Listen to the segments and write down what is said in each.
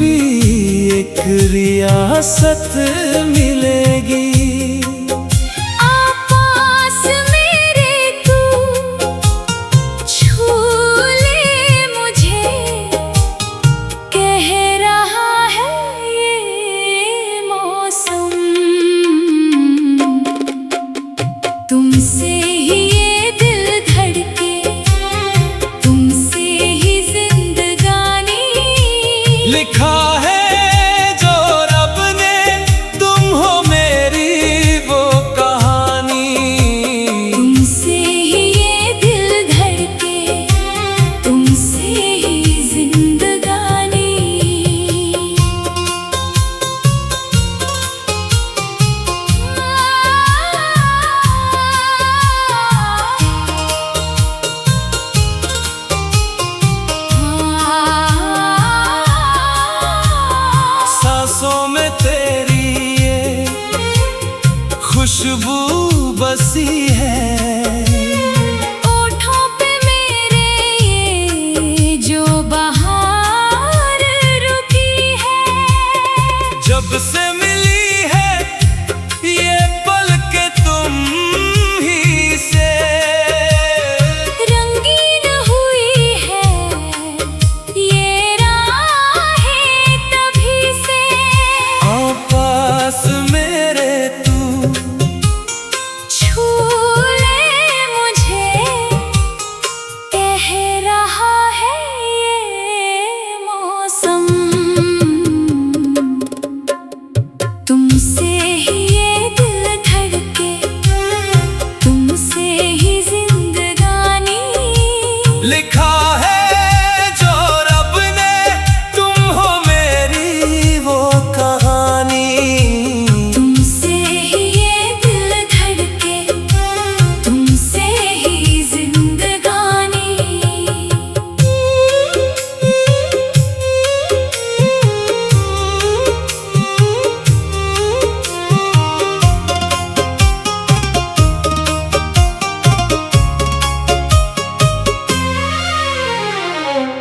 भी एक रियासत मिलेगी। पास मेरे तू छू ले मुझे, कह रहा है ये मौसम। तुमसे ही ये दिल धड़के, तुमसे ही जिंदगानी। लिखा है जो रब ने, तुम हो मेरी वो कहानी। तुमसे ही ये दिल धड़के, तुमसे ही जिंदगानी। सांसों में तेरी ये खुशबू बसी है, ओठों पे मेरे ये जो बहार रुकी है। जब से मिली है ये पलकें तुम ही से। रंगीन हुई है ये राहें तभी से। पास मेरे तू छू ले मुझे, कह रहा है ये मौसम। तुमसे ही ये दिल धड़के, तुमसे ही जिंदगानी। लिखा है जो रब ने, तुम हो मेरी वो कहानी। तुमसे ही ये दिल धड़के, तुमसे ही जिंदगानी।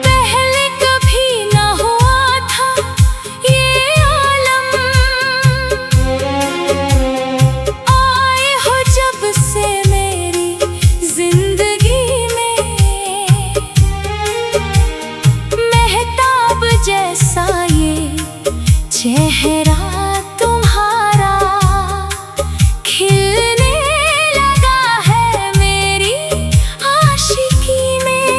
पहले कभी ना हुआ था ये आलम, आए हो जब से मेरी जिंदगी में। महताब जैसा ये चेहरा तुम्हारा खिलने लगा है मेरी आशिकी में।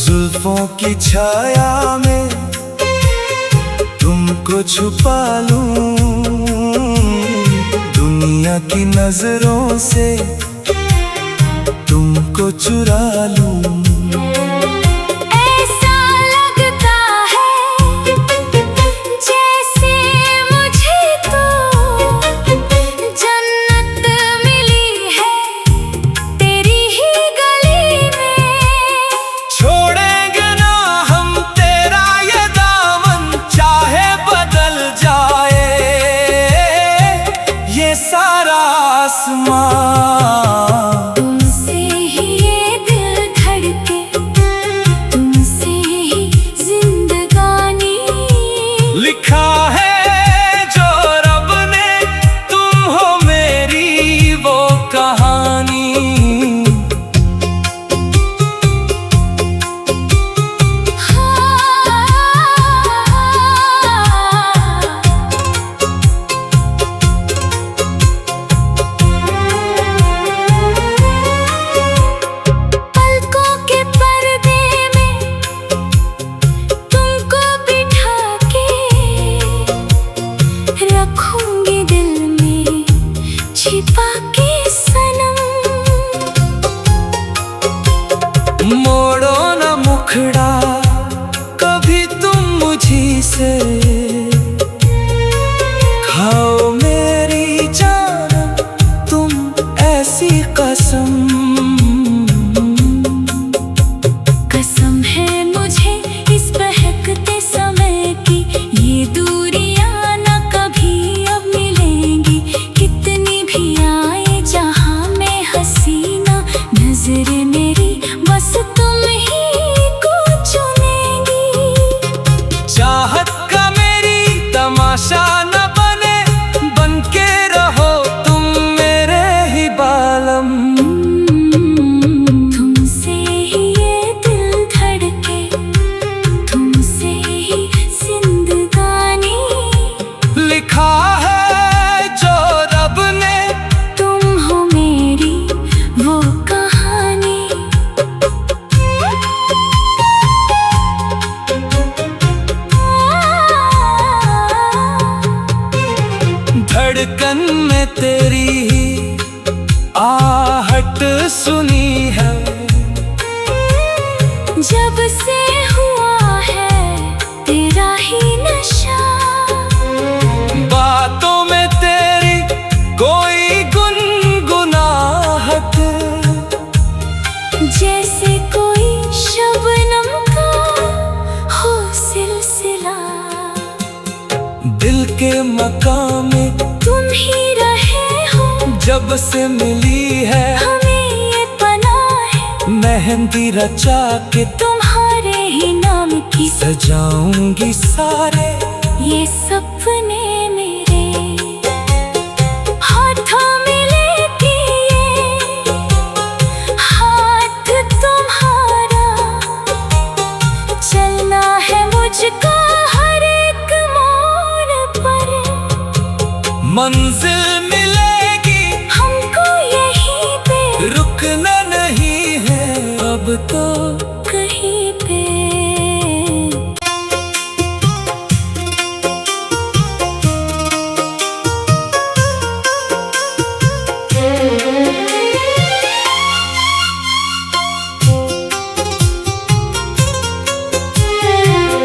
जुल्फों की छाया में तुमको छुपा लूं, दुनिया की नजरों से तुमको चुरा लूं। ऐसा लगता है जैसे मुझे तो जन्नत मिली है तेरी ही गली में। छोड़ेंगे ना हम तेरा ये दामन, चाहे बदल जाए ये सारा आसमां। तुमसे ही ये दिल धड़के, धड़कन में तेरी ही आहट सुनी है। जब से हुआ है तेरा ही नशा, बातों में तेरी कोई गुनगुनाहट, जैसे कोई शबनम का हो सिलसिला। दिल के मकाम में तुम ही रहे हो, जब से मिली है हमें ये पनाह है। मेहंदी रचा के तुम्हारे ही नाम की सजाऊंगी सारे ये सपने मेरे। हाथों में लेके ये हाथ तुम्हारा, चलना है मुझको हर एक मोड़ पर। मंजिल मिलेगी हमको यहीं पे, रुकना नहीं है अब तो कहीं पे।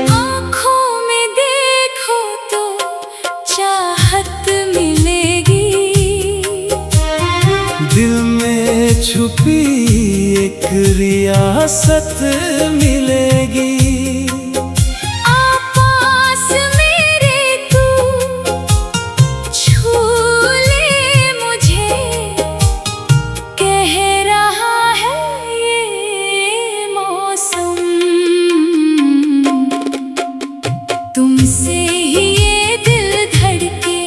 आँखों में देखो तो चाहत मिलेगी, दिल में छुपी एक रियासत मिलेगी। पास मेरे तू छू ले मुझे, कह रहा है ये मौसम। तुमसे ही ये दिल धड़के,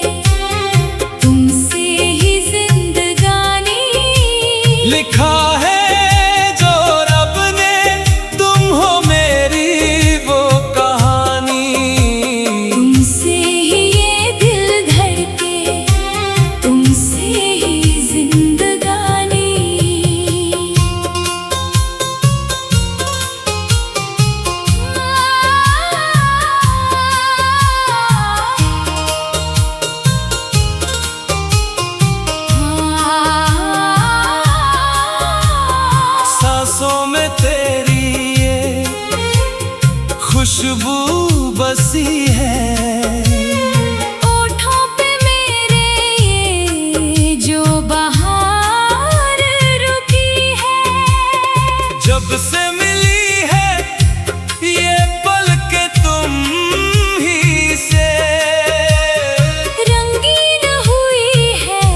तुमसे ही जिंदगानी। लिखा है जो रब ने, तुम हो मेरी वो कहानी। तुमसे ही ये दिल धड़के, तुमसे ही जिंदगानी। सांसों में तेरी ये खुशबू बसी है। ओठों पे मेरे ये जो बहार रुकी है। जब से मिली है ये पलकें तुम ही से, रंगीन हुई है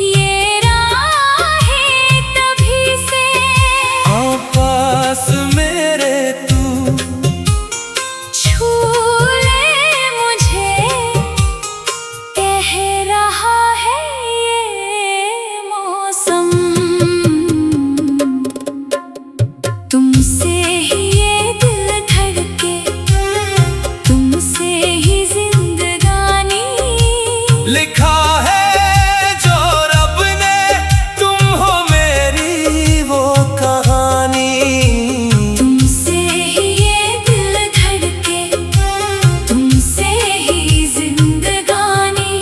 ये राहें तभी से। पास मेरे तू छू ले मुझे, कह रहा है ये मौसम। तुमसे ही ये दिल धड़के, तुमसे ही जिंदगानी। लिखा है जो रब ने, तुम हो मेरी वो कहानी। तुमसे ही ये दिल धड़के, तुमसे ही जिंदगानी।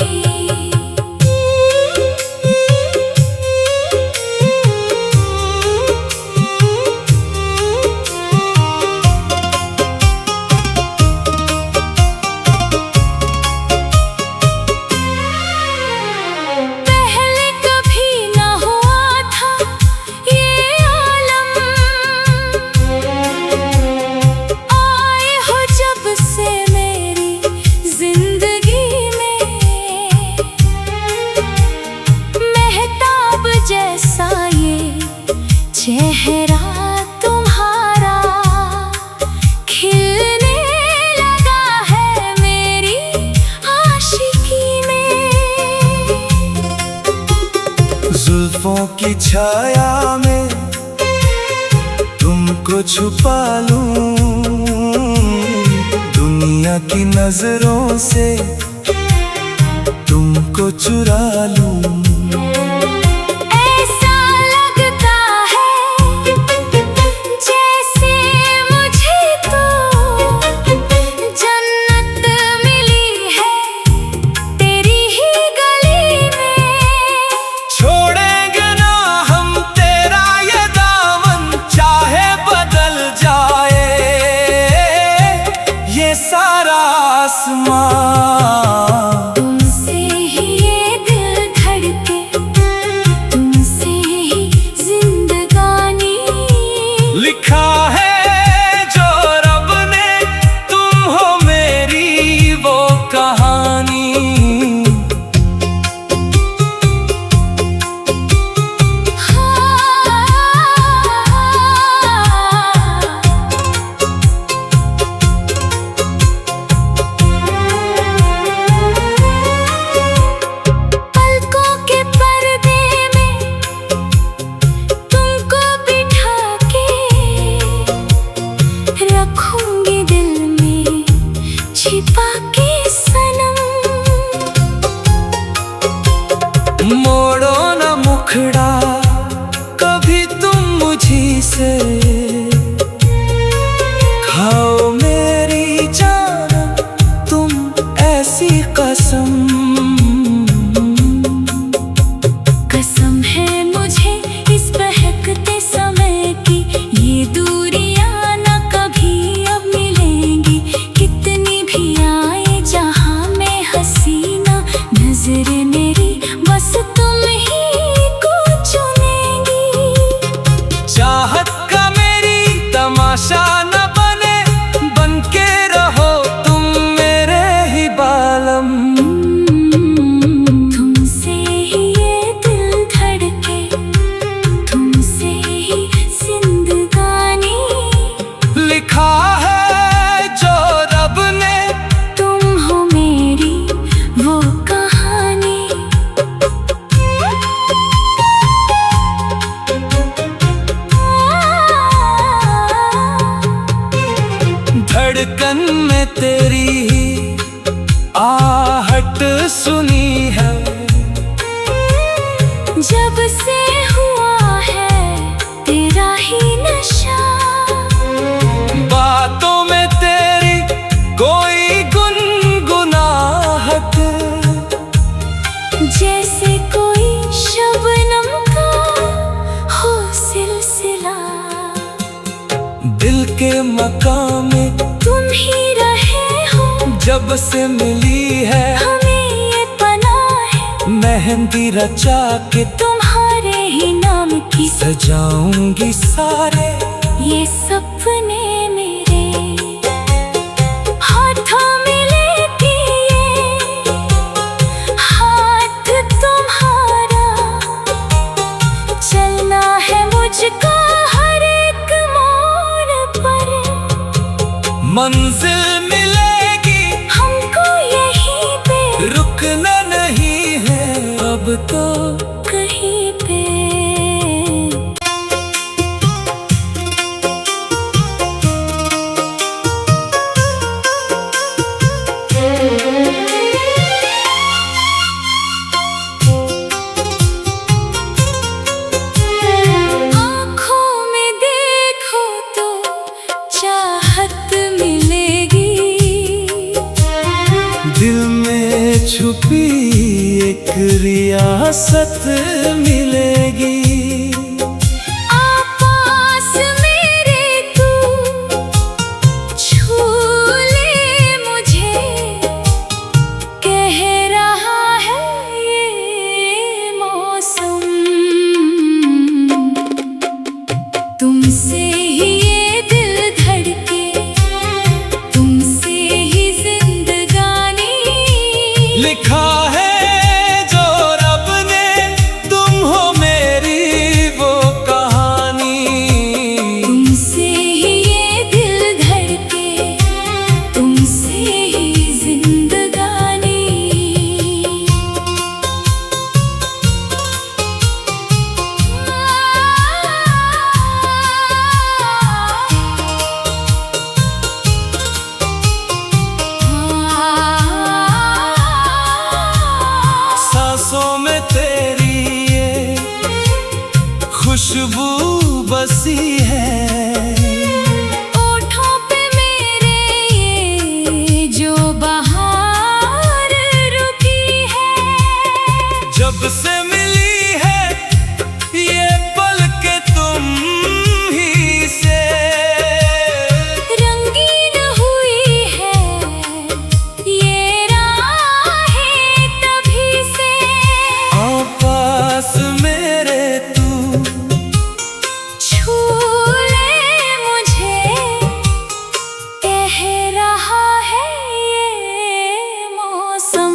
पहले कभी ना हुआ था ये आलम, आए हो जब से मेरी जिंदगी में। महताब जैसा ये चेहरा तुम्हारा, खिलने लगा है मेरी आशिकी में। जुल्फों की छाया में तुमको छुपा लूं, दुनिया की नजरों से तुमको चुरा लूं। ऐसा लगता है जैसे मुझे तो जन्नत मिली है तेरी ही मोड़ो न मुखड़ा कभी तुम मुझी से, खाओ मेरी जान तुम ऐसी कसम। कसम है मुझे इस बहकते समय की, ये दूरियां न कभी अब मिलेंगी। कितनी भी आए जहां में हसीना, नजर मेरी बस तुम ही को चुनेंगी। चाहत का मेरी तमाशा न बने, बनके रहो तुम मेरे ही बालम। तुमसे ही ये दिल धड़के, तुमसे ही जिंदगानी लिखा है जो रब ने, तुम हो मेरी वो कहानी। धड़कन में तेरी ही आहट सुनी है, जब से हुआ है तेरा ही नशा। बातों में तेरी कोई गुनगुनाहट, जैसे कोई शबनम का हो सिलसिला। दिल के मकाम में तुम ही रहे हो, जब से मिली है हमें ये पनाह है। मेहंदी रचा के तुम्हारे ही नाम की सजाऊंगी सारे ये सपने मेरे। हाथों में लेके ये हाथ तुम्हारा, चलना है मुझको हर एक मोड़ पर। मंजिल मिलेगी हमको यहीं पे, रुकना नहीं है अब तो। कहीं पे। आँखों में देखो तो चाहत मिलेगी, दिल में छुपी एक रियासत मिलेगी। पास मेरे तू छू ले मुझे, कह रहा है ये मौसम। तुमसे ही ये दिल धड़के, तुमसे ही जिंदगानी लिखा है जो रब ने, तुम हो मेरी वो कहानी। तुमसे ही ये दिल धड़के, तुमसे ही जिंदगानी। सांसों में तेरी ये खुशबू बसी है, ओठों पे मेरे ये जो बहार रुकी है। जब से मिली है ये पलकें तुम ही से, रंगीन हुई है ये राहें तभी से। आओ पास मेरे तू छू ले मुझे, कह रहा है ये मौसम।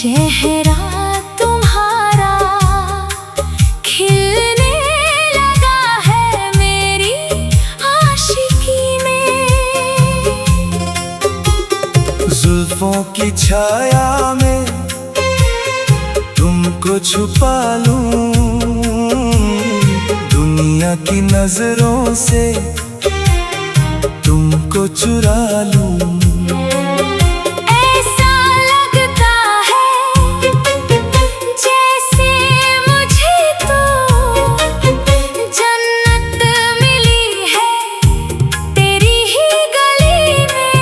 चेहरा तुम्हारा खिलने लगा है मेरी आशिकी में। जुल्फों की छाया में तुमको छुपा लूं, दुनिया की नजरों से तुमको चुरा लूं। ऐसा लगता है जैसे मुझे तो जन्नत मिली है तेरी ही गली में।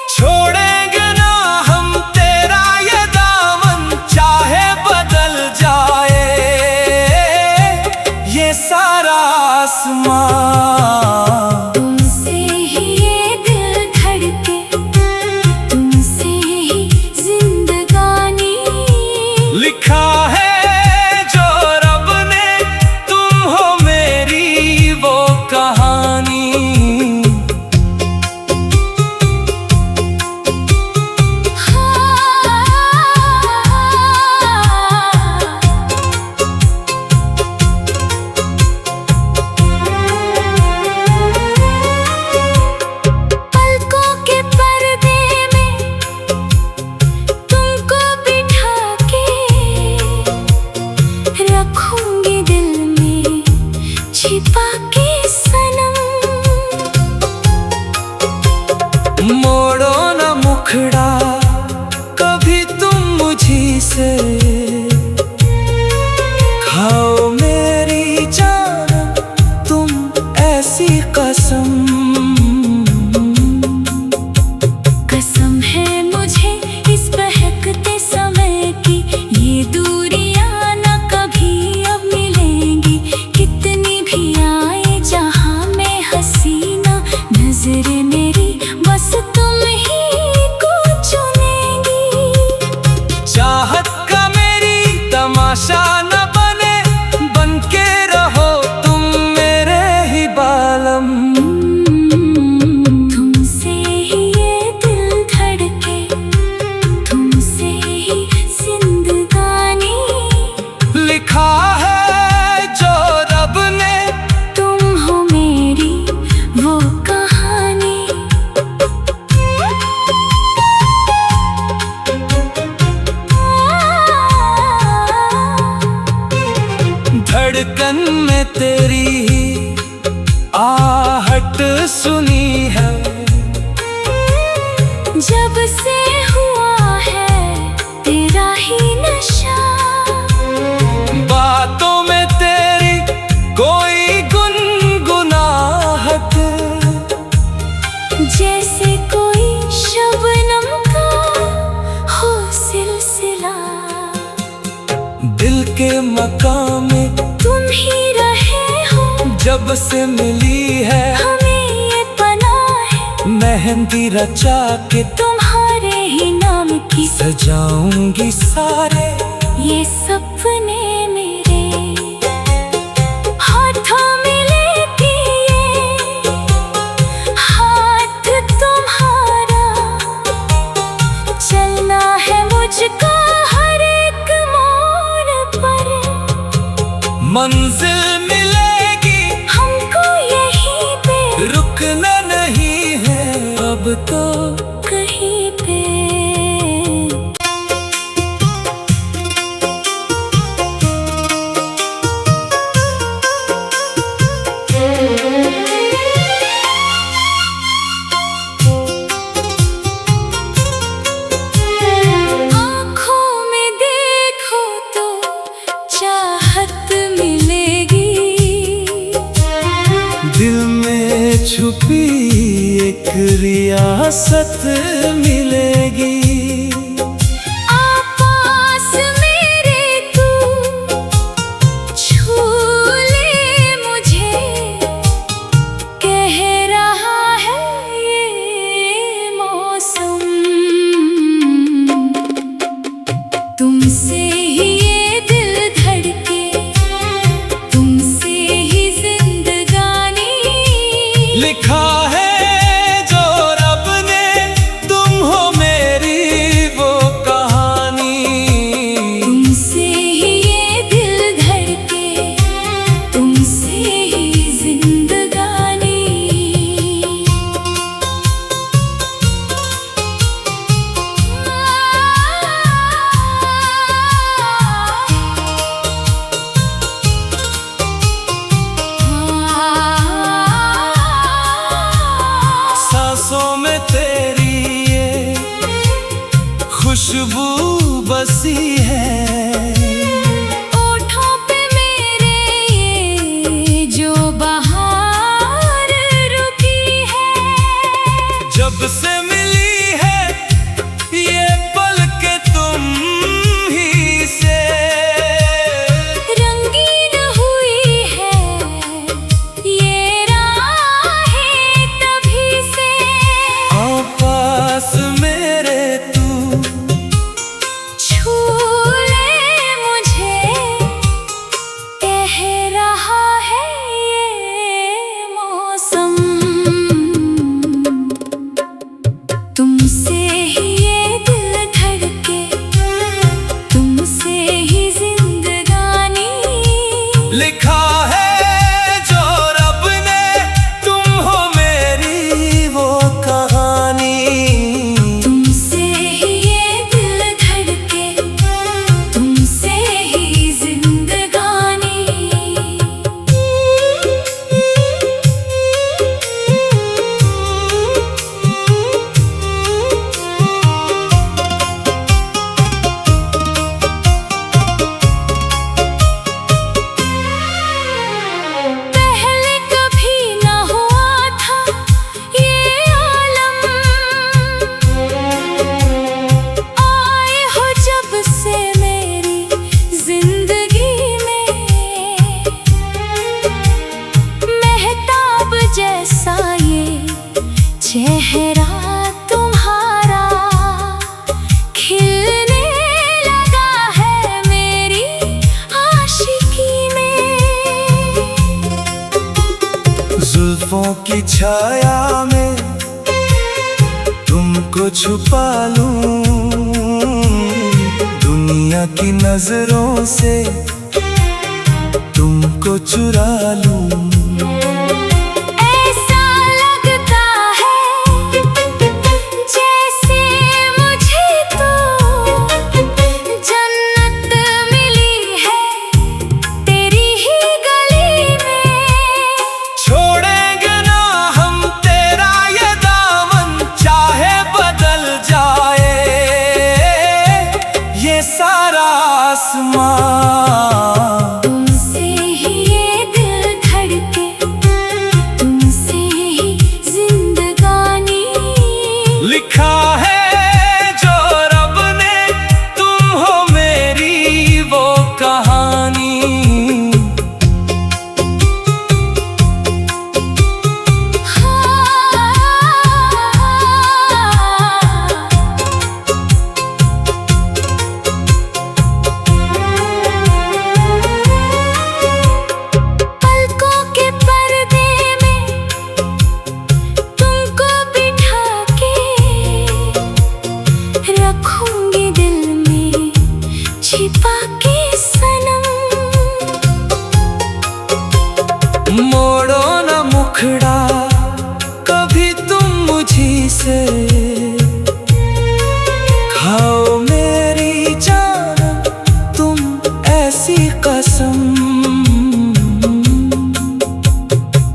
छोड़ेंगे ना हम तेरा ये दामन, चाहे बदल जाए ये सारा आसमां। लिखा है जो रब ने, तुम हो मेरी वो कहानी। पलकों के पर्दे में तुमको बिठा के रखूंगी दिल में छिपा के सनम। मोड़ो ना मुखड़ा कभी तुम मुझी से, खाओ मेरी जान तुम ऐसी कसम। कसम है मुझे इस बहकते समय की, ये दूरियां न कभी अब मिलेंगी। कितनी भी आए जहां में हसीना, नजर मेरी बस तुम ही को चुनेगी। चाहत का मेरी तमाशा न बने, बनके रहो तुम मेरे ही बालम। तुमसे ही ये दिल धड़के, तुमसे ही जिंदगानी। लिखा है जो रब ने, तुम हो मेरी वो कहानी। धड़कन में तेरी ही आहट सुनी है। जब से हुआ है तेरा ही नशा, बातों में तेरी कोई गुनगुनाहट, जैसे कोई शबनम का हो सिलसिला। दिल के मकाम में तुम ही रहे हो जब से मिली है, हमें ये पनाह है। मेहंदी रचा के तुम्हारे ही नाम की सजाऊंगी सारे ये सपने मेरे। हाथों में लेके ये हाथ तुम्हारा, चलना है मुझको हर एक मोड़ पर। मंजिल मिलेगी हमको यहीं पे, रुकना नहीं है अब तो कहीं पे। आँखों में देखो तो चाहत मिलेगी, दिल में छुपी एक रियासत मिलेगी। पास मेरे तू छू ले मुझे, कह रहा है ये मौसम। तुमसे ही ये दिल धड़के, तुमसे ही जिंदगानी। लिखा है जो रब ने, तुम हो मेरी बसी है। ओठों पे मेरे ये जो बहार रुकी है, जब से मिली है ये पलकें तुम ही से, रंगीन हुई है ये राहें तभी से। आ पास मेरे तू, छू ले मुझे, कह रहा है ये मौसम, तुमसे ही ये दिल धड़के, तुमसे ही जिंदगानी। लिखा है जो रब ने, तुम हो मेरी वो कहानी। तुमसे ही ये दिल धड़के, तुमसे ही जिंदगानी। पहले कभी ना हुआ था ये आलम, आए हो जब से मेरी जिंदगी में, महताब जैसा ये चेहरा तुम्हारा खिलने लगा है मेरी आशिकी में। जुल्फों की छाया में तुमको छुपा लूं, दुनिया की नजरों से तुमको चुरा लूं। ऐसा लगता है जैसे मुझे तो जन्नत मिली है तेरी ही गली में। छोड़ेंगे ना हम तेरा ये दामन, चाहे बदल जाए ये सारा आसमां। तुमसे ही ये दिल धड़के, तुमसे ही जिंदगानी। लिखा है जो रब ने, तुम हो मेरी वो कहानी। पलकों के पर्दे में तुमको बिठा के रखूंगी दिल में छिपा के सनम। मोड़ो न मुखड़ा कभी तुम मुझी से, खाओ मेरी जान तुम ऐसी कसम।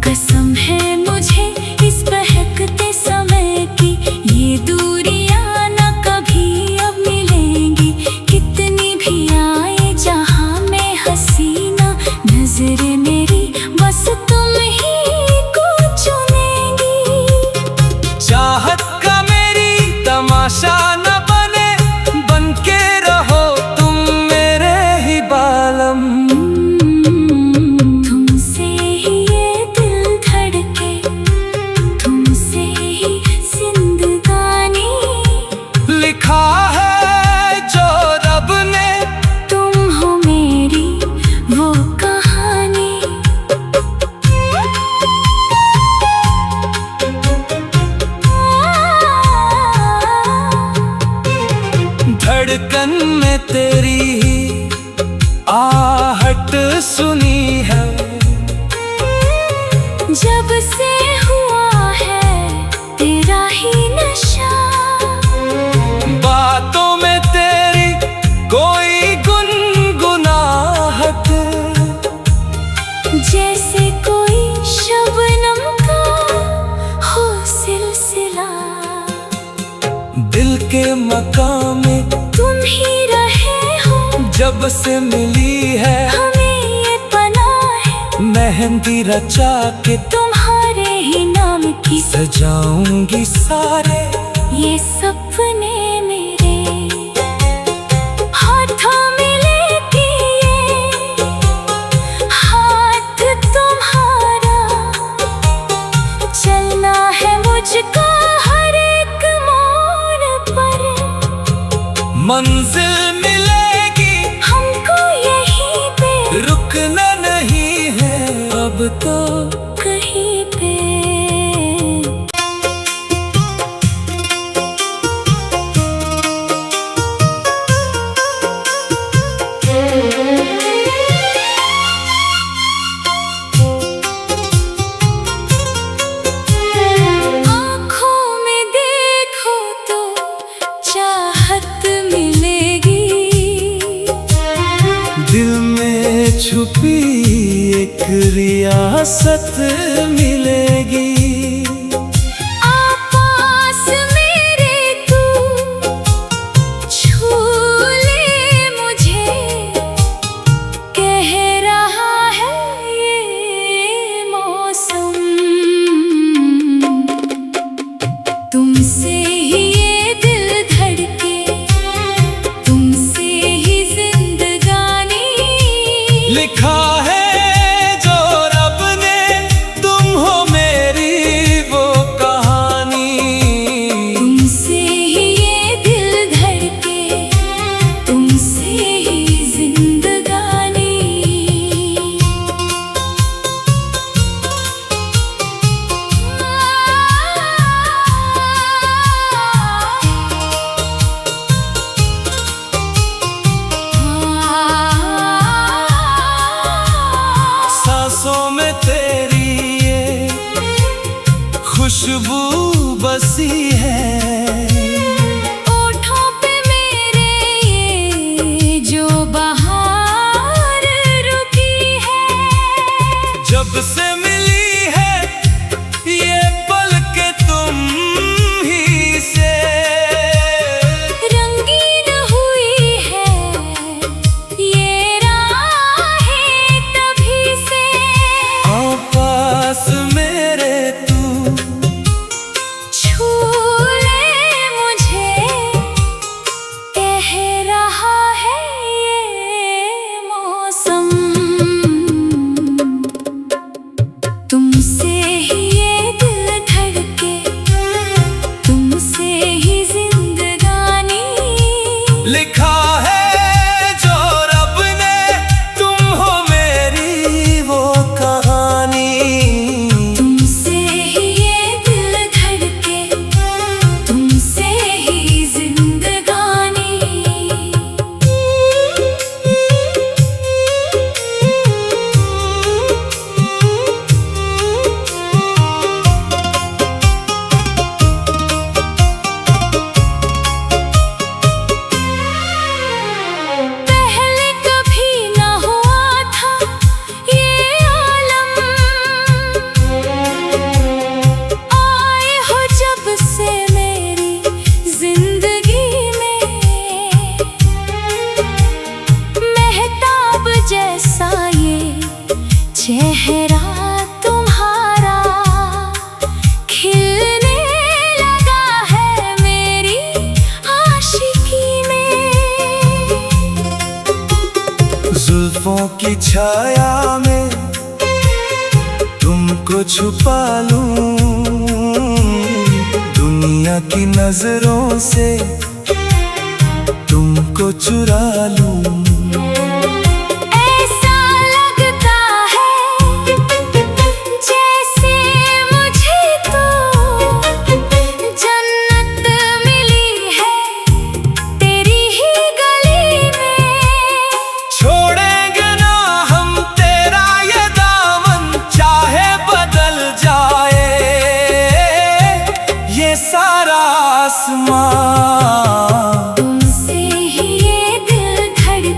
कसम है मुझे इस बहकते समय की, ये दूरियां न कभी अब मिलेंगी। कितनी भी आए जहां में हसीना, नजर मेरी बस तुम ही को चुनेगी। चाहत का मेरी तमाशा न बने, बनके रहो तुम मेरे ही बालम। तुमसे ही ये दिल धड़के, तुमसे ही जिंदगानी। लिखा है जो रब ने, तुम हो मेरी वो कहानी। धड़कन में तेरी ही आहट सुनी है, जब से हुआ है तेरा ही नशा। बातों में तेरी कोई गुनगुनाहट, जैसे कोई शबनम का हो सिलसिला। दिल के मकाम में तुम ही रहे जब से मिली है हमें ये पना है, मेहंदी रचा के तुम्हारे ही नाम की सजाऊंगी सारे ये सपने मेरे। हाथों में लेके ये हाथ तुम्हारा, चलना है मुझको हर एक मोड़ पर। मंजिल मिलेगी हमको यहीं पे, रुकना नहीं है अब तो कहीं पे। आँखों में देखो तो चाहत मिलेगी, दिल में छुपी एक रियासत मिलेगी। पास मेरे तू छू ले मुझे, कह रहा है ये मौसम। तुमसे ही ये दिल धड़के, तुमसे ही जिंदगानी लिखा है जो रब ने, तुम हो मेरी वो कहानी। तुमसे ही ये दिल धड़के, तुमसे ही जिंदगानी। सांसों में तेरी ये खुशबू बसी है, ओठों पे मेरे ये जो बहार रुकी है। जब से मिली है ये पलकें तुम ही से। रंगीन हुई है ये राहें तभी से। पास मेरे तू छू ले मुझे, कह रहा है ये मौसम। तुमसे ही ये दिल धड़के, तुमसे ही जिंदगानी। लिखा है जो रब ने, तुम हो मेरी वो कहानी। तुमसे ही ये दिल धड़के, तुमसे ही जिंदगानी। पहले कभी ना हुआ था ये आलम, आए हो जब से मेरी जिंदगी में। मेहताब जैसा ये चेहरा तुम्हारा, खिलने लगा है मेरी आशिकी में। जुल्फों की छाया में तुमको छुपा लूं, दुनिया की नजरों से तुमको चुरा लूं। ऐसा लगता है जैसे मुझे तो जन्नत मिली है तेरी ही गली में। छोड़ेंगे ना हम तेरा ये दामन, चाहे बदल जाए ये सारा आसमां। तुमसे ही ये दिल धड़के,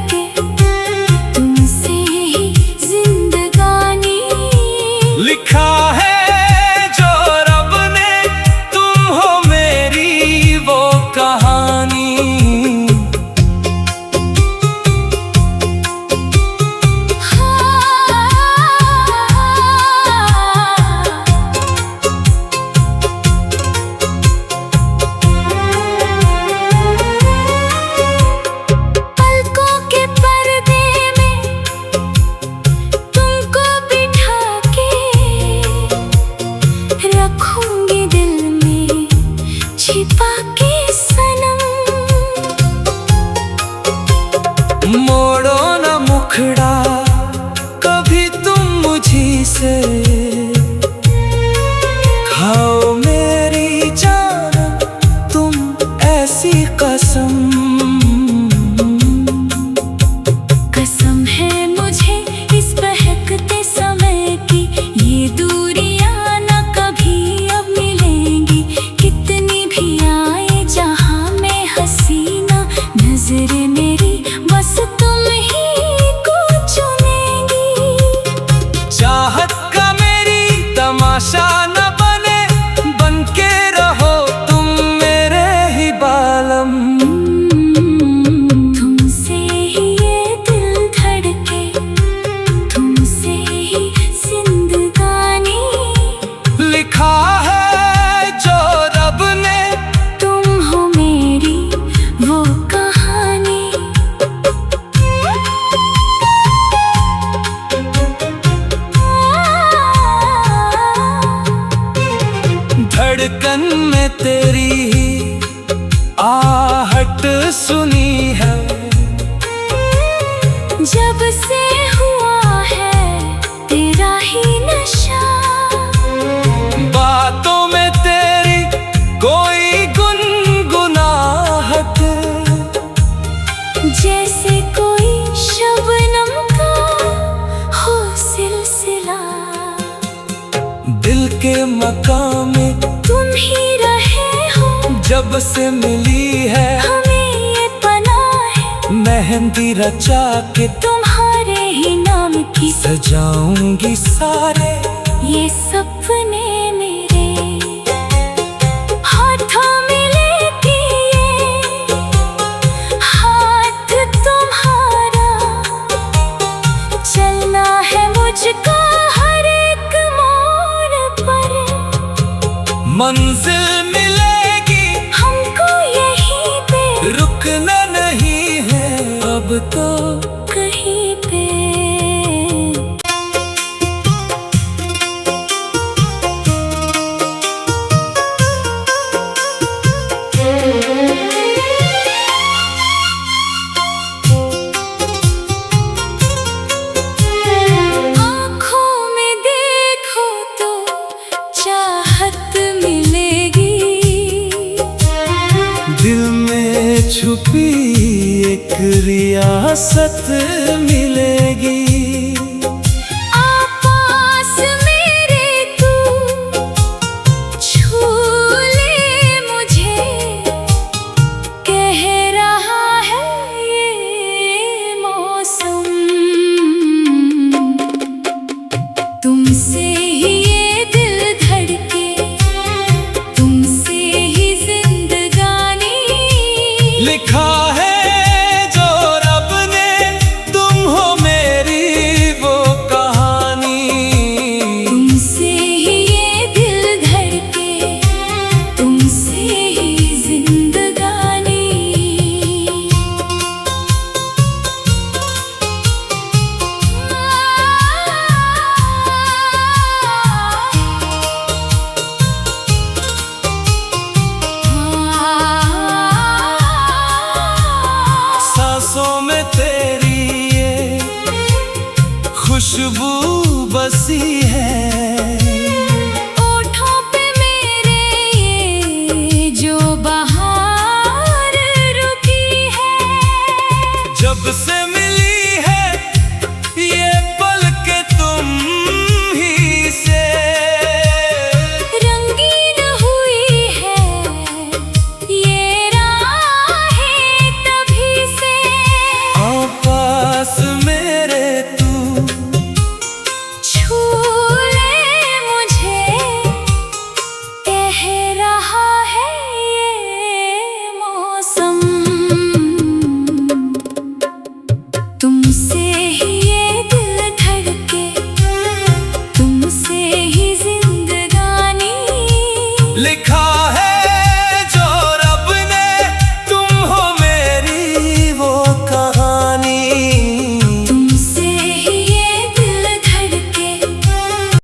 जब से हुआ है तेरा ही नशा। बातों में तेरी कोई गुनगुनाहट, जैसे कोई शबनम का हो सिलसिला। दिल के मकाम में तुम ही रहे हो, जब से मिली है हमें ये पनाह है। मेहंदी रचा के तुम्हारे ही नाम की सजाऊंगी सारे ये सपने मेरे। हाथों में लेके ये हाथ तुम्हारा, चलना है मुझको हर एक मोड़ पर। मंजिल मिलेगी हमको यहीं पे, रुकना नहीं है अब तो कहीं पे। आँखों में देखो तो चाहत मिलेगी, दिल में छुपी एक रियासत मिलेगी। पास मेरे तू छू ले मुझे, कह रहा है ये मौसम। तुमसे ही ये दिल धड़के, तुमसे ही जिंदगानी। लिखा है जो रब ने, तुम हो मेरी वो कहानी। तुमसे ही ये दिल धड़के, तुमसे ही जिंदगानी। सांसों में तेरी ये खुशबू बसी है, ओठों पे मेरे ये जो बहार रुकी है। जब से मिली है ये पलकें तुम ही से। रंगीन हुई है ये राहें तभी से। पास मेरे तू छू ले मुझे, कह रहा है ये मौसम। तुमसे ही ये दिल धड़के, तुमसे ही जिंदगानी। लिखा